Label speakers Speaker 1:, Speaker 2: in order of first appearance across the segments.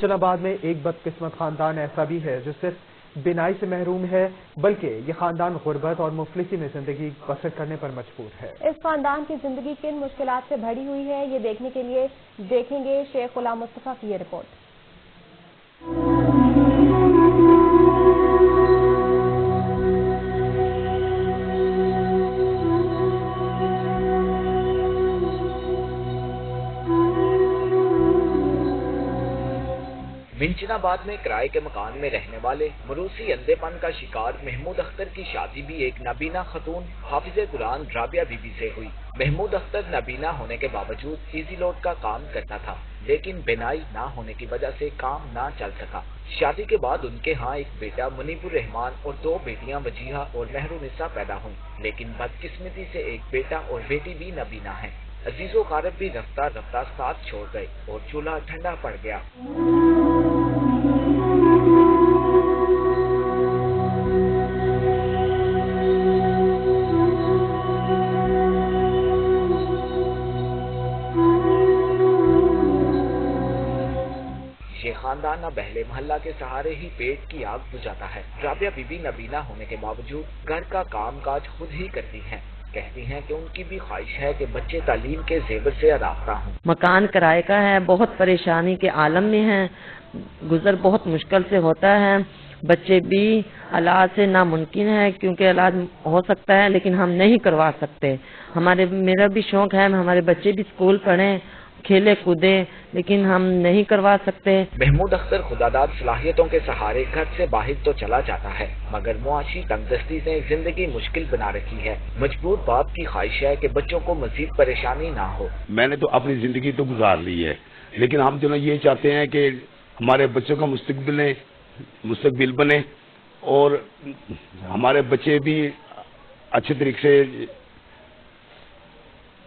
Speaker 1: آباد میں ایک بدقسمت خاندان ایسا بھی ہے جو صرف بینائی سے محروم ہے بلکہ یہ خاندان غربت اور مفلسی میں زندگی بسر کرنے پر مجبور ہے۔
Speaker 2: اس خاندان کی زندگی کن مشکلات سے بھری ہوئی ہے یہ دیکھنے کے لیے دیکھیں گے شیخ غلام مصطفیٰ کی یہ رپورٹ۔
Speaker 3: منچن آباد میں کرائے کے مکان میں رہنے والے مروثی اندھے پن کا شکار محمود اختر کی شادی بھی ایک نابینا خاتون حافظ قرآن رابعہ بی بی سے ہوئی۔ محمود اختر نابینا ہونے کے باوجود ایزی لوڈ کا کام کرتا تھا، لیکن بینائی نہ ہونے کی وجہ سے کام نہ چل سکا۔ شادی کے بعد ان کے ہاں ایک بیٹا منیب الرحمان اور 2 بیٹیاں وجیہہ اور مہرونسا پیدا ہوئیں، لیکن بدقسمتی سے ایک بیٹا اور بیٹی بھی نابینا ہیں۔ عزیز و قارب بھی رفتہ رفتہ ساتھ چھوڑ گئے اور چولہا ٹھنڈا پڑ گیا۔ یہ خاندان اب اہل محلہ کے سہارے ہی پیٹ کی آگ بجھاتا ہے۔ رابعہ بی بی نابینا ہونے کے باوجود گھر کا کام کاج خود ہی کرتی ہیں۔ کہتی ہیں کہ ان کی بھی خواہش ہے کہ بچے تعلیم کے زیور سے آراستہ ہوں۔
Speaker 4: مکان کرائے کا ہے، بہت پریشانی کے عالم میں ہیں، گزر بہت مشکل سے ہوتا ہے، بچے بھی علاج سے ناممکن ہے کیونکہ علاج ہو سکتا ہے لیکن ہم نہیں کروا سکتے۔ میرا بھی شوق ہے ہمارے بچے بھی اسکول پڑھیں، کھیلے کودے، لیکن ہم نہیں کروا سکتے۔
Speaker 3: محمود اختر خداداد صلاحیتوں کے سہارے گھر سے باہر تو چلا جاتا ہے مگر معاشی تنگ دستی نے زندگی مشکل بنا رکھی ہے۔ مجبور باپ کی خواہش ہے کہ بچوں کو مزید پریشانی نہ ہو۔
Speaker 5: میں نے تو اپنی زندگی تو گزار لی ہے لیکن ہم جو یہ چاہتے ہیں کہ ہمارے بچوں کا مستقبل بنے اور ہمارے بچے بھی اچھے طریقے سے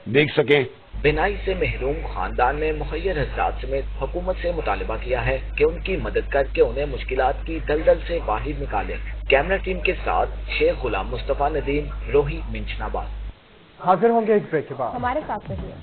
Speaker 5: دیکھ سکیں۔
Speaker 3: بینائی سے محروم خاندان نے مخیر حضرات سمیت حکومت سے مطالبہ کیا ہے کہ ان کی مدد کر کے انہیں مشکلات کی دلدل سے باہر نکالیں۔ کیمرہ ٹیم کے ساتھ شیخ غلام مصطفیٰ ندیم، روہی، منچن آباد۔
Speaker 1: حاضر ہوں گے ایک بریک کے بعد۔
Speaker 2: ہمارے ساتھ رہیے۔